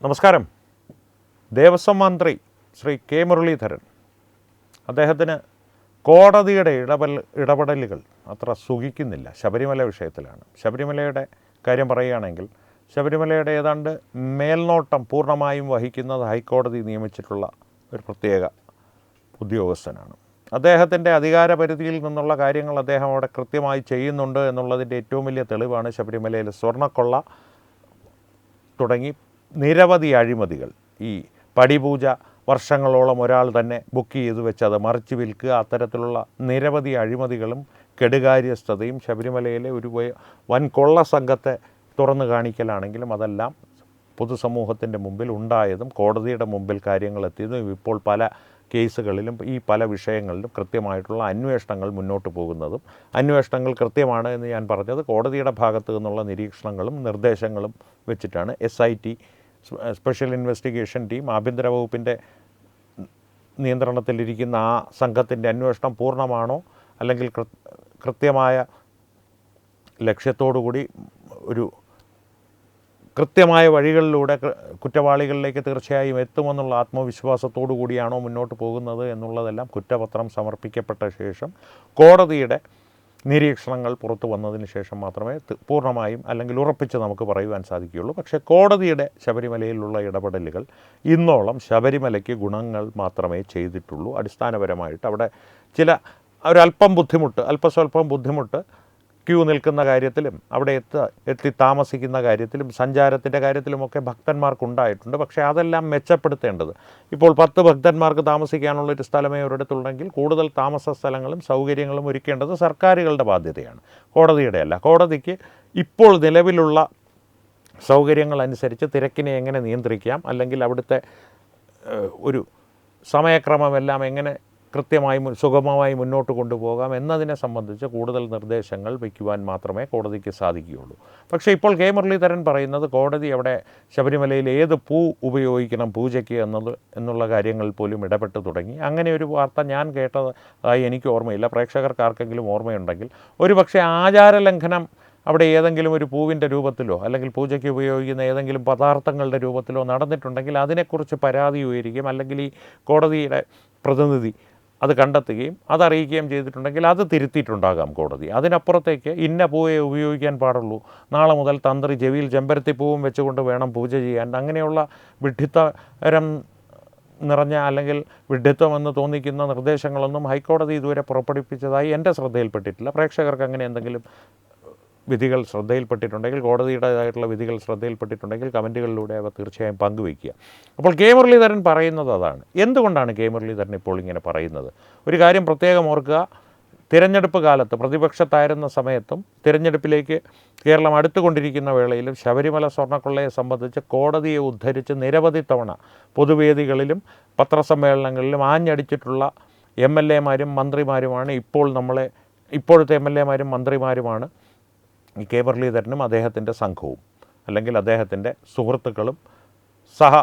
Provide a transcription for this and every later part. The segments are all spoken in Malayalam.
നമസ്കാരം. ദേവസ്വം മന്ത്രി ശ്രീ കെ മുരളീധരൻ, അദ്ദേഹത്തിന് കോടതിയുടെ ഇടപെടലുകൾ അത്ര സുഖിക്കുന്നില്ല. ശബരിമല വിഷയത്തിലാണ്. ശബരിമലയുടെ കാര്യം പറയുകയാണെങ്കിൽ ശബരിമലയുടെ ഏതാണ്ട് മേൽനോട്ടം പൂർണ്ണമായും വഹിക്കുന്നത് ഹൈക്കോടതി നിയമിച്ചിട്ടുള്ള ഒരു പ്രത്യേക ഉദ്യോഗസ്ഥനാണ്. അദ്ദേഹത്തിൻ്റെ അധികാരപരിധിയിൽ നിന്നുള്ള കാര്യങ്ങൾ അദ്ദേഹം അവിടെ കൃത്യമായി ചെയ്യുന്നുണ്ട് എന്നുള്ളതിൻ്റെ ഏറ്റവും വലിയ തെളിവാണ് ശബരിമലയിൽ സ്വർണ്ണക്കൊള്ള തുടങ്ങി നിരവധി അഴിമതികൾ. ഈ പടിപൂജ വർഷങ്ങളോളം ഒരാൾ തന്നെ ബുക്ക് ചെയ്ത് വെച്ച് അത് മറിച്ച് വിൽക്കുക, അത്തരത്തിലുള്ള നിരവധി അഴിമതികളും കെടുകാര്യസ്ഥതയും ശബരിമലയിലെ ഒരു വൻ കൊള്ള സംഘത്തെ തുറന്നു കാണിക്കലാണെങ്കിലും അതെല്ലാം പൊതുസമൂഹത്തിൻ്റെ മുമ്പിൽ ഉണ്ടായതും കോടതിയുടെ മുമ്പിൽ കാര്യങ്ങൾ എത്തിയതും ഇപ്പോൾ പല കേസുകളിലും ഈ പല വിഷയങ്ങളിലും കൃത്യമായിട്ടുള്ള അന്വേഷണങ്ങൾ മുന്നോട്ട് പോകുന്നതും അന്വേഷണങ്ങൾ കൃത്യമാണ് എന്ന് ഞാൻ പറഞ്ഞത് കോടതിയുടെ ഭാഗത്തു നിന്നുള്ള നിരീക്ഷണങ്ങളും നിർദ്ദേശങ്ങളും വെച്ചിട്ടാണ്. SIT സ്പെഷ്യൽ ഇൻവെസ്റ്റിഗേഷൻ ടീം ആഭ്യന്തര വകുപ്പിൻ്റെ നിയന്ത്രണത്തിലിരിക്കുന്ന ആ സംഘത്തിൻ്റെ അന്വേഷണം പൂർണ്ണമാണോ, അല്ലെങ്കിൽ കൃത്യമായ ലക്ഷ്യത്തോടുകൂടി ഒരു കൃത്യമായ വഴികളിലൂടെ കുറ്റവാളികളിലേക്ക് തീർച്ചയായും എത്തുമെന്നുള്ള ആത്മവിശ്വാസത്തോടു കൂടിയാണോ മുന്നോട്ട് പോകുന്നത് എന്നുള്ളതെല്ലാം കുറ്റപത്രം സമർപ്പിക്കപ്പെട്ട ശേഷം കോടതിയുടെ നിരീക്ഷണങ്ങൾ പുറത്തു വന്നതിന് ശേഷം മാത്രമേ പൂർണ്ണമായും അല്ലെങ്കിൽ ഉറപ്പിച്ച് നമുക്ക് പറയുവാൻ സാധിക്കുകയുള്ളൂ. പക്ഷേ കോടതിയുടെ ശബരിമലയിലുള്ള ഇടപെടലുകൾ ഇന്നോളം ശബരിമലയ്ക്ക് ഗുണങ്ങൾ മാത്രമേ ചെയ്തിട്ടുള്ളൂ. അടിസ്ഥാനപരമായിട്ട് അവിടെ അല്പസ്വല്പം ബുദ്ധിമുട്ട് ക്യൂ നിൽക്കുന്ന കാര്യത്തിലും അവിടെ എത്തി താമസിക്കുന്ന കാര്യത്തിലും സഞ്ചാരത്തിൻ്റെ കാര്യത്തിലുമൊക്കെ ഭക്തന്മാർക്കുണ്ടായിട്ടുണ്ട്. പക്ഷേ അതെല്ലാം മെച്ചപ്പെടുത്തേണ്ടത്. ഇപ്പോൾ 10 ഭക്തന്മാർക്ക് താമസിക്കാനുള്ളൊരു സ്ഥലമേ ഒരിടത്തുണ്ടെങ്കിൽ കൂടുതൽ താമസ സ്ഥലങ്ങളും സൗകര്യങ്ങളും ഒരുക്കേണ്ടത് സർക്കാരുകളുടെ ബാധ്യതയാണ്, കോടതിയുടെ അല്ല. കോടതിക്ക് ഇപ്പോൾ നിലവിലുള്ള സൗകര്യങ്ങളനുസരിച്ച് തിരക്കിനെ എങ്ങനെ നിയന്ത്രിക്കാം, അല്ലെങ്കിൽ അവിടുത്തെ ഒരു സമയക്രമമെല്ലാം എങ്ങനെ കൃത്യമായി സുഗമമായി മുന്നോട്ട് കൊണ്ടുപോകാം എന്നതിനെ സംബന്ധിച്ച് കൂടുതൽ നിർദ്ദേശങ്ങൾ വയ്ക്കുവാൻ മാത്രമേ കോടതിക്ക് സാധിക്കുകയുള്ളൂ. പക്ഷേ ഇപ്പോൾ കെ മുരളീധരൻ പറയുന്നത് കോടതി അവിടെ ശബരിമലയിൽ ഏത് പൂ ഉപയോഗിക്കണം പൂജയ്ക്ക് എന്നുള്ള കാര്യങ്ങളിൽ പോലും ഇടപെട്ട് തുടങ്ങി. അങ്ങനെ ഒരു വാർത്ത ഞാൻ കേട്ടതായി എനിക്ക് ഓർമ്മയില്ല. പ്രേക്ഷകർക്ക് ആർക്കെങ്കിലും ഓർമ്മയുണ്ടെങ്കിൽ ഒരുപക്ഷെ ആചാരലംഘനം അവിടെ ഏതെങ്കിലും ഒരു പൂവിൻ്റെ രൂപത്തിലോ അല്ലെങ്കിൽ പൂജയ്ക്ക് ഉപയോഗിക്കുന്ന ഏതെങ്കിലും പദാർത്ഥങ്ങളുടെ രൂപത്തിലോ നടന്നിട്ടുണ്ടെങ്കിൽ അതിനെക്കുറിച്ച് പരാതി ഉയരുകയും അല്ലെങ്കിൽ ഈ കോടതിയുടെ പ്രതിനിധി അത് കണ്ടെത്തുകയും അതറിയിക്കുകയും ചെയ്തിട്ടുണ്ടെങ്കിൽ അത് തിരുത്തിയിട്ടുണ്ടാകാം കോടതി. അതിനപ്പുറത്തേക്ക് ഇന്ന പൂവേ ഉപയോഗിക്കാൻ പാടുള്ളൂ, നാളെ മുതൽ തന്ത്രി ചെവിയിൽ ചെമ്പരത്തിപ്പൂവും വെച്ചുകൊണ്ട് വേണം പൂജ ചെയ്യാൻ, അങ്ങനെയുള്ള വിഡ്ഢിത്തരം നിറഞ്ഞ അല്ലെങ്കിൽ വിഡ്ഢിത്വമെന്ന് തോന്നിക്കുന്ന നിർദ്ദേശങ്ങളൊന്നും ഹൈക്കോടതി ഇതുവരെ പുറപ്പെടുവിപ്പിച്ചതായി എൻ്റെ ശ്രദ്ധയിൽപ്പെട്ടിട്ടില്ല. പ്രേക്ഷകർക്ക് അങ്ങനെ എന്തെങ്കിലും വിധികൾ ശ്രദ്ധയിൽപ്പെട്ടിട്ടുണ്ടെങ്കിൽ, കോടതിയുടേതായിട്ടുള്ള വിധികൾ ശ്രദ്ധയിൽപ്പെട്ടിട്ടുണ്ടെങ്കിൽ കമൻറ്റുകളിലൂടെ അവ തീർച്ചയായും പങ്കുവയ്ക്കുക. അപ്പോൾ കെ മുരളീധരൻ പറയുന്നത് അതാണ്. എന്തുകൊണ്ടാണ് കെ മുരളീധരൻ ഇപ്പോൾ ഇങ്ങനെ പറയുന്നത്? ഒരു കാര്യം പ്രത്യേകം ഓർക്കുക. തിരഞ്ഞെടുപ്പ് കാലത്ത് പ്രതിപക്ഷത്തായിരുന്ന സമയത്തും തിരഞ്ഞെടുപ്പിലേക്ക് കേരളം അടുത്തുകൊണ്ടിരിക്കുന്ന വേളയിലും ശബരിമല സ്വർണ്ണക്കൊള്ളയെ സംബന്ധിച്ച് കോടതിയെ ഉദ്ധരിച്ച് നിരവധി തവണ പൊതുവേദികളിലും പത്രസമ്മേളനങ്ങളിലും ആഞ്ഞടിച്ചിട്ടുള്ള MLA-മാരും മന്ത്രിമാരുമാണ് ഇപ്പോഴത്തെ MLA-മാരും മന്ത്രിമാരുമാണ് ഈ കെ മുരളീധരനും അദ്ദേഹത്തിൻ്റെ സംഘവും, അല്ലെങ്കിൽ അദ്ദേഹത്തിൻ്റെ സുഹൃത്തുക്കളും സഹ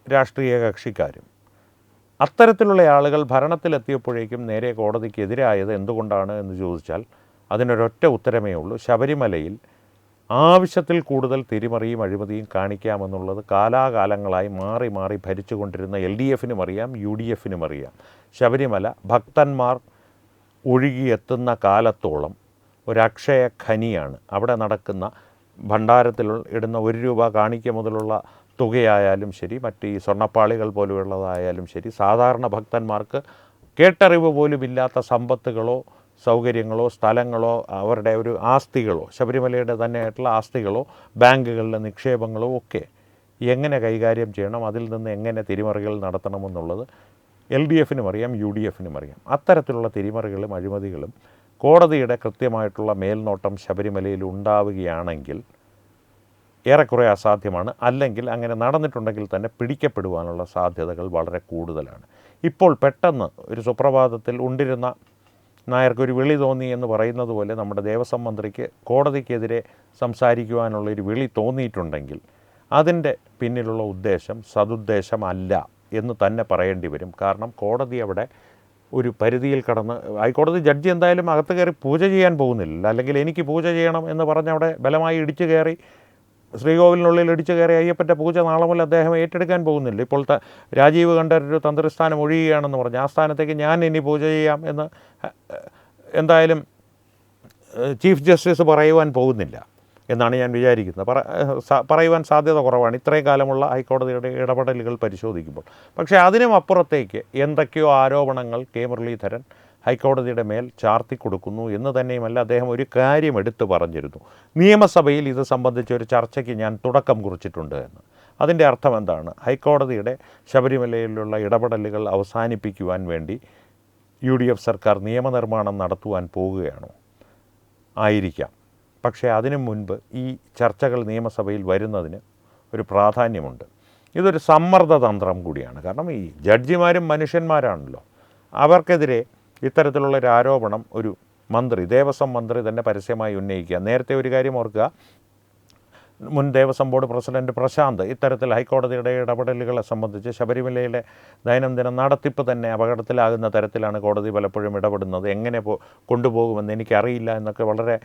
രാഷ്ട്രീയ കക്ഷിക്കാരും. അത്തരത്തിലുള്ള ആളുകൾ ഭരണത്തിലെത്തിയപ്പോഴേക്കും നേരെ കോടതിക്ക് എതിരായത് എന്തുകൊണ്ടാണ് എന്ന് ചോദിച്ചാൽ അതിനൊരൊറ്റ ഉത്തരമേ ഉള്ളൂ. ശബരിമലയിൽ ആവശ്യത്തിൽ കൂടുതൽ തിരിമറിയും അഴിമതിയും കാണിക്കാമെന്നുള്ളത് കാലാകാലങ്ങളായി മാറി മാറി ഭരിച്ചുകൊണ്ടിരുന്ന LDF-നും അറിയാം, UDF-നും അറിയാം. ശബരിമല ഭക്തന്മാർ ഒഴുകിയെത്തുന്ന കാലത്തോളം ഒരക്ഷയ ഖനിയാണ്. അവിടെ നടക്കുന്ന ഭണ്ഡാരത്തിൽ ഇടുന്ന 1 രൂപ കാണിക്ക മുതലുള്ള തുകയായാലും ശരി, മറ്റ് ഈ സ്വർണ്ണപ്പാളികൾ പോലുള്ളതായാലും ശരി, സാധാരണ ഭക്തന്മാർക്ക് കേട്ടറിവ് പോലുമില്ലാത്ത സമ്പത്തുകളോ സൗകര്യങ്ങളോ സ്ഥലങ്ങളോ അവരുടെ ഒരു ആസ്തികളോ ശബരിമലയുടെ തന്നെയായിട്ടുള്ള ആസ്തികളോ ബാങ്കുകളിലെ നിക്ഷേപങ്ങളോ ഒക്കെ എങ്ങനെ കൈകാര്യം ചെയ്യണം, അതിൽ നിന്ന് എങ്ങനെ തിരിമറികൾ നടത്തണമെന്നുള്ളത് LDF-നും അറിയാം, UDF-നും അറിയാം. അത്തരത്തിലുള്ള തിരിമറികളും അഴിമതികളും കോടതിയുടെ കൃത്യമായിട്ടുള്ള മേൽനോട്ടം ശബരിമലയിൽ ഉണ്ടാവുകയാണെങ്കിൽ ഏറെക്കുറെ അസാധ്യമാണ്. അല്ലെങ്കിൽ അങ്ങനെ നടന്നിട്ടുണ്ടെങ്കിൽ തന്നെ പിടിക്കപ്പെടുവാനുള്ള സാധ്യതകൾ വളരെ കൂടുതലാണ്. ഇപ്പോൾ പെട്ടെന്ന് ഒരു സുപ്രഭാതത്തിൽ ഉണ്ടിരുന്ന നായർക്കൊരു വിളി തോന്നി എന്ന് പറയുന്നത് പോലെ നമ്മുടെ ദേവസ്വം മന്ത്രിക്ക് കോടതിക്കെതിരെ സംസാരിക്കുവാനുള്ളൊരു വിളി തോന്നിയിട്ടുണ്ടെങ്കിൽ അതിൻ്റെ പിന്നിലുള്ള ഉദ്ദേശം സതുദ്ദേശമല്ല എന്ന് തന്നെ പറയേണ്ടി വരും. കാരണം കോടതി അവിടെ ഒരു പരിധിയിൽ കടന്ന് ഹൈക്കോടതി ജഡ്ജി എന്തായാലും അകത്ത് കയറി പൂജ ചെയ്യാൻ പോകുന്നില്ല, അല്ലെങ്കിൽ എനിക്ക് പൂജ ചെയ്യണം എന്ന് പറഞ്ഞ് അവിടെ ബലമായി ഇടിച്ചു കയറി ശ്രീകോവിലിനുള്ളിൽ ഇടിച്ചു കയറി അയ്യപ്പൻ്റെ പൂജ നാളെ മുതൽ അദ്ദേഹം ഏറ്റെടുക്കാൻ പോകുന്നില്ല. ഇപ്പോൾ രാജീവ് കണ്ഠരൊരു തന്ത്രിസ്ഥാനം ഒഴിയുകയാണെന്ന് പറഞ്ഞു. ആ സ്ഥാനത്തേക്ക് ഞാൻ ഇനി പൂജ ചെയ്യാം എന്ന് എന്തായാലും ചീഫ് ജസ്റ്റിസ് പറയുവാൻ പോകുന്നില്ല എന്നാണ് ഞാൻ വിചാരിക്കുന്നത്. പറയുവാൻ സാധ്യത കുറവാണ് ഇത്രയും കാലമുള്ള ഹൈക്കോടതിയുടെ ഇടപെടലുകൾ പരിശോധിക്കുമ്പോൾ. പക്ഷേ അതിനും അപ്പുറത്തേക്ക് എന്തൊക്കെയോ ആരോപണങ്ങൾ കെ മുരളീധരൻ ഹൈക്കോടതിയുടെ മേൽ ചാർത്തി കൊടുക്കുന്നു എന്ന് തന്നെയുമല്ല, അദ്ദേഹം ഒരു കാര്യം എടുത്തു പറഞ്ഞിരുന്നു. നിയമസഭയിൽ ഇത് സംബന്ധിച്ചൊരു ചർച്ചയ്ക്ക് ഞാൻ തുടക്കം കുറിച്ചിട്ടുണ്ട് എന്ന്. അതിൻ്റെ അർത്ഥം എന്താണ്? ഹൈക്കോടതിയുടെ ശബരിമലയിലുള്ള ഇടപെടലുകൾ അവസാനിപ്പിക്കുവാൻ വേണ്ടി UDF സർക്കാർ നിയമനിർമ്മാണം നടത്തുവാൻ പോവുകയാണോ? ആയിരിക്കാം. പക്ഷേ അതിനു മുൻപ് ഈ ചർച്ചകൾ നിയമസഭയിൽ വരുന്നതിന് ഒരു പ്രാധാന്യമുണ്ട്. ഇതൊരു സമ്മർദ്ദതന്ത്രം കൂടിയാണ്. കാരണം ഈ ജഡ്ജിമാരും മനുഷ്യന്മാരാണല്ലോ. അവർക്കെതിരെ ഇത്തരത്തിലുള്ളൊരു ആരോപണം ഒരു മന്ത്രി, ദേവസ്വം മന്ത്രി തന്നെ പരസ്യമായി ഉന്നയിക്കുക. നേരത്തെ ഒരു കാര്യം ഓർക്കുക, മുൻ ദേവസ്വം ബോർഡ് പ്രസിഡന്റ് പ്രശാന്ത് ഇത്തരത്തിൽ ഹൈക്കോടതിയുടെ ഇടപെടലുകളെ സംബന്ധിച്ച് ശബരിമലയിലെ ദൈനംദിന നടത്തിപ്പ് തന്നെ അപകടത്തിലാകുന്ന തരത്തിലാണ് കോടതി പലപ്പോഴും ഇടപെടുന്നത്, എങ്ങനെ കൊണ്ടുപോകുമെന്ന് എനിക്കറിയില്ല എന്നൊക്കെ വളരെ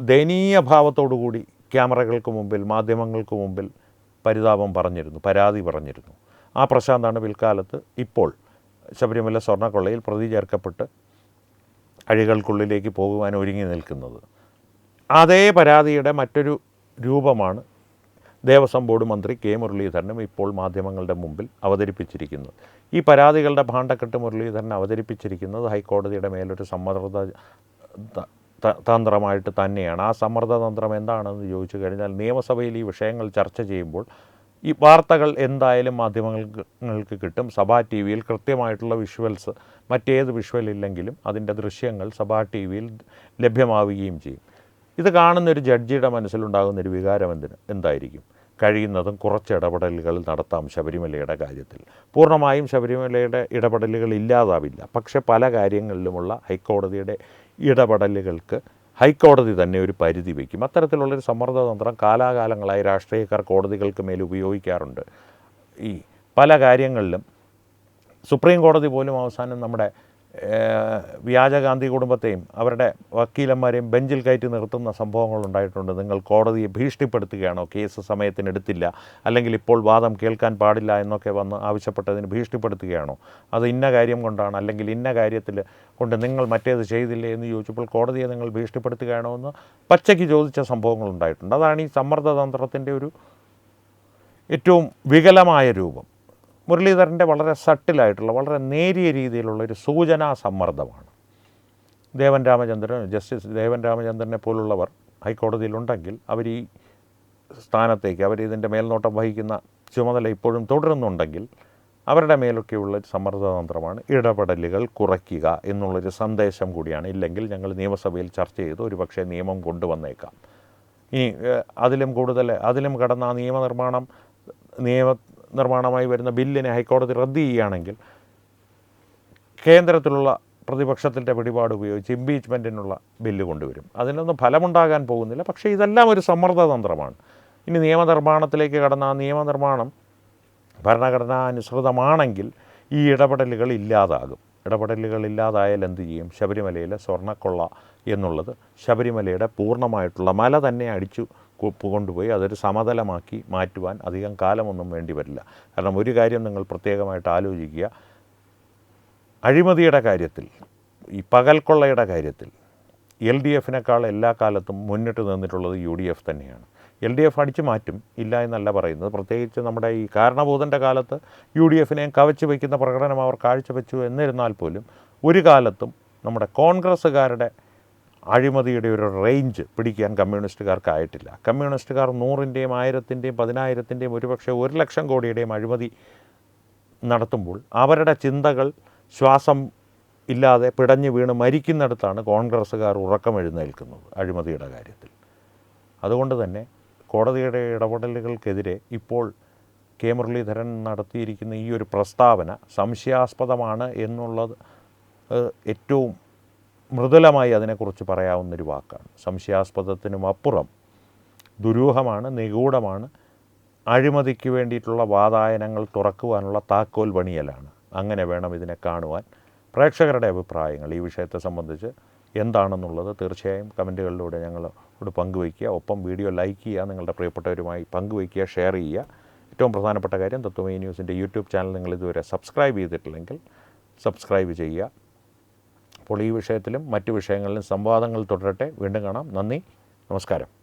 ദയനീയ ഭാവത്തോടു കൂടി ക്യാമറകൾക്ക് മുമ്പിൽ, മാധ്യമങ്ങൾക്ക് മുമ്പിൽ പരാതി പറഞ്ഞിരുന്നു. ആ പ്രശാന്താണ് പിൽക്കാലത്ത് ഇപ്പോൾ ശബരിമല സ്വർണ്ണക്കൊള്ളയിൽ പ്രതി ചേർക്കപ്പെട്ട് അഴികൾക്കുള്ളിലേക്ക് പോകുവാൻ ഒരുങ്ങി നിൽക്കുന്നത്. അതേ പരാതിയുടെ മറ്റൊരു രൂപമാണ് ദേവസ്വം ബോർഡ് മന്ത്രി കെ മുരളീധരനും ഇപ്പോൾ മാധ്യമങ്ങളുടെ മുമ്പിൽ അവതരിപ്പിച്ചിരിക്കുന്നത്. ഈ പരാതികളുടെ ഭാണ്ഡക്കെട്ട് മുരളീധരൻ അവതരിപ്പിച്ചിരിക്കുന്നത് ഹൈക്കോടതിയുടെ മേലൊരു സമ്മർദ്ദ തന്ത്രമായിട്ട് തന്നെയാണ്. ആ സമ്മർദ്ദതന്ത്രം എന്താണെന്ന് ചോദിച്ചു കഴിഞ്ഞാൽ, നിയമസഭയിൽ ഈ വിഷയങ്ങൾ ചർച്ച ചെയ്യുമ്പോൾ ഈ വാർത്തകൾ എന്തായാലും മാധ്യമങ്ങൾക്ക് കിട്ടും. സഭാ TV യിൽ കൃത്യമായിട്ടുള്ള വിഷ്വൽസ്, മറ്റേത് വിഷ്വൽ ഇല്ലെങ്കിലും അതിൻ്റെ ദൃശ്യങ്ങൾ സഭാ TV യിൽ ലഭ്യമാവുകയും ചെയ്യും. ഇത് കാണുന്നൊരു ജഡ്ജിയുടെ മനസ്സിലുണ്ടാകുന്നൊരു വികാരം എന്തായിരിക്കും? കഴിയുന്നതും കുറച്ച് ഇടപെടലുകൾ നടത്താം ശബരിമലയുടെ കാര്യത്തിൽ. പൂർണ്ണമായും ശബരിമലയുടെ ഇടപെടലുകൾ ഇല്ലാതാവില്ല. പക്ഷേ പല കാര്യങ്ങളിലുമുള്ള ഹൈക്കോടതിയുടെ ഇടപെടലുകൾക്ക് ഹൈക്കോടതി തന്നെ ഒരു പരിധി വയ്ക്കും. അത്തരത്തിലുള്ളൊരു സമ്മർദ്ദതന്ത്രം കാലാകാലങ്ങളായി രാഷ്ട്രീയക്കാർ കോടതികൾക്ക് മേൽ ഉപയോഗിക്കാറുണ്ട്. ഈ പല കാര്യങ്ങളിലും സുപ്രീം കോടതി പോലും അവസാനം നമ്മുടെ വ്യാജഗാന്ധി കുടുംബത്തെയും അവരുടെ വക്കീലന്മാരെയും ബെഞ്ചിൽ കയറ്റി നിർത്തുന്ന സംഭവങ്ങൾ ഉണ്ടായിട്ടുണ്ട്. നിങ്ങൾ കോടതിയെ ഭീഷണിപ്പെടുത്തുകയാണോ, കേസ് സമയത്തിനെടുത്തില്ല, അല്ലെങ്കിൽ ഇപ്പോൾ വാദം കേൾക്കാൻ പാടില്ല എന്നൊക്കെ വന്ന് ആവശ്യപ്പെട്ടതിന് ഭീഷണിപ്പെടുത്തുകയാണോ, അത് ഇന്ന കാര്യം കൊണ്ടാണ്, അല്ലെങ്കിൽ ഇന്ന കാര്യത്തിൽ കൊണ്ട് നിങ്ങൾ മറ്റേത് ചെയ്തില്ലേ എന്ന് ചോദിച്ചപ്പോൾ കോടതിയെ നിങ്ങൾ ഭീഷണിപ്പെടുത്തുകയാണോ എന്ന് പച്ചയ്ക്ക് ചോദിച്ച സംഭവങ്ങൾ ഉണ്ടായിട്ടുണ്ട്. അതാണ് ഈ സമ്മർദ്ദതന്ത്രത്തിൻ്റെ ഒരു ഏറ്റവും വികലമായ രൂപം. മുരളീധരൻ്റെ വളരെ സട്ടിലായിട്ടുള്ള, വളരെ നേരിയ രീതിയിലുള്ള ഒരു സൂചനാ സമ്മർദ്ദമാണ്. ജസ്റ്റിസ് ദേവൻ രാമചന്ദ്രനെ പോലുള്ളവർ ഹൈക്കോടതിയിലുണ്ടെങ്കിൽ അവർ ഈ സ്ഥാനത്തേക്ക്, അവരിതിൻ്റെ മേൽനോട്ടം വഹിക്കുന്ന ചുമതല ഇപ്പോഴും തുടരുന്നുണ്ടെങ്കിൽ അവരുടെ മേലൊക്കെയുള്ള സമ്മർദ്ദതന്ത്രമാണ് ഇടപെടലുകൾ കുറയ്ക്കുക എന്നുള്ളൊരു സന്ദേശം കൂടിയാണ്. ഇല്ലെങ്കിൽ ഞങ്ങൾ നിയമസഭയിൽ ചർച്ച ചെയ്ത് ഒരുപക്ഷെ നിയമം കൊണ്ടുവന്നേക്കാം. ഇനി അതിലും കടന്ന ആ നിയമനിർമ്മാണമായി വരുന്ന ബില്ലിനെ ഹൈക്കോടതി റദ്ദ് ചെയ്യുകയാണെങ്കിൽ കേന്ദ്രത്തിലുള്ള പ്രതിപക്ഷത്തിൻ്റെ പിടിപാട് ഉപയോഗിച്ച് ഇംപീച്ച്മെൻറ്റിനുള്ള ബില്ല് കൊണ്ടുവരും. അതിനൊന്നും ഫലമുണ്ടാകാൻ പോകുന്നില്ല. പക്ഷേ ഇതെല്ലാം ഒരു സമ്മർദ്ദതന്ത്രമാണ്. ഇനി നിയമനിർമ്മാണത്തിലേക്ക് കടന്ന ആ നിയമനിർമ്മാണം ഭരണഘടനാനുസൃതമാണെങ്കിൽ ഈ ഇടപെടലുകൾ ഇല്ലാതാകും. ഇടപെടലുകൾ ഇല്ലാതായാൽ എന്ത് ചെയ്യും? ശബരിമലയിലെ സ്വർണ്ണക്കൊള്ള എന്നുള്ളത് ശബരിമലയുടെ പൂർണ്ണമായിട്ടുള്ള മല തന്നെ അടിച്ചു കൊണ്ടുപോയി അതൊരു സമതലമാക്കി മാറ്റുവാൻ അധികം കാലമൊന്നും വേണ്ടി വരില്ല. കാരണം ഒരു കാര്യം നിങ്ങൾ പ്രത്യേകമായിട്ട് ആലോചിക്കുക, അഴിമതിയുടെ കാര്യത്തിൽ, ഈ പകൽക്കൊള്ളയുടെ കാര്യത്തിൽ LDFിനേക്കാൾ എല്ലാ കാലത്തും മുന്നിട്ട് നിന്നിട്ടുള്ളത് UDF തന്നെയാണ്. LDF അടിച്ചു മാറ്റും, ഇല്ല എന്നല്ല പറയുന്നത്. പ്രത്യേകിച്ച് നമ്മുടെ ഈ കാരണഭൂതൻ്റെ കാലത്ത് UDFിനെയും കവച്ച് വയ്ക്കുന്ന പ്രകടനം അവർ കാഴ്ചവെച്ചു. എന്നിരുന്നാൽ പോലും ഒരു കാലത്തും നമ്മുടെ കോൺഗ്രസ്സുകാരുടെ അഴിമതിയുടെ ഒരു റേഞ്ച് പിടിക്കാൻ കമ്മ്യൂണിസ്റ്റുകാർക്കായിട്ടില്ല. കമ്മ്യൂണിസ്റ്റുകാർ 100-ൻ്റെയും 1000-ൻ്റെയും 10,000-ൻ്റെയും ഒരുപക്ഷെ 1,00,000 കോടിയുടെയും അഴിമതി നടത്തുമ്പോൾ അവരുടെ ചിന്തകൾ ശ്വാസം ഇല്ലാതെ പിടഞ്ഞു വീണ് മരിക്കുന്നിടത്താണ് കോൺഗ്രസ്സുകാർ ഉറക്കമെഴുന്നേൽക്കുന്നത് അഴിമതിയുടെ കാര്യത്തിൽ. അതുകൊണ്ട് തന്നെ കോടതിയുടെ ഇടപെടലുകൾക്കെതിരെ ഇപ്പോൾ കെ മുരളീധരൻ നടത്തിയിരിക്കുന്ന ഈ ഒരു പ്രസ്താവന സംശയാസ്പദമാണ് എന്നുള്ളത് ഏറ്റവും മൃദുലമായി അതിനെക്കുറിച്ച് പറയാവുന്നൊരു വാക്കാണ്. സംശയാസ്പദത്തിനും അപ്പുറം ദുരൂഹമാണ്, നിഗൂഢമാണ്. അഴിമതിക്ക് വേണ്ടിയിട്ടുള്ള വാതായനങ്ങൾ തുറക്കുവാനുള്ള താക്കോൽ പണിയലാണ്. അങ്ങനെ വേണം ഇതിനെ കാണുവാൻ. പ്രേക്ഷകരുടെ അഭിപ്രായങ്ങൾ ഈ വിഷയത്തെ സംബന്ധിച്ച് എന്താണെന്നുള്ളത് തീർച്ചയായും കമൻറ്റുകളിലൂടെ ഞങ്ങളോട് പങ്കുവയ്ക്കുക. ഒപ്പം വീഡിയോ ലൈക്ക് ചെയ്യുക, നിങ്ങളുടെ പ്രിയപ്പെട്ടവരുമായി പങ്കുവയ്ക്കുക, ഷെയർ ചെയ്യുക. ഏറ്റവും പ്രധാനപ്പെട്ട കാര്യം, തത്വമയി ന്യൂസിൻ്റെ യൂട്യൂബ് ചാനൽ നിങ്ങൾ ഇതുവരെ സബ്സ്ക്രൈബ് ചെയ്തിട്ടില്ലെങ്കിൽ സബ്സ്ക്രൈബ് ചെയ്യുക. അപ്പോൾ ഈ വിഷയത്തിലും മറ്റു വിഷയങ്ങളിലും സംവാദങ്ങൾ തുടരട്ടെ. വീണ്ടും കാണാം. നന്ദി, നമസ്കാരം.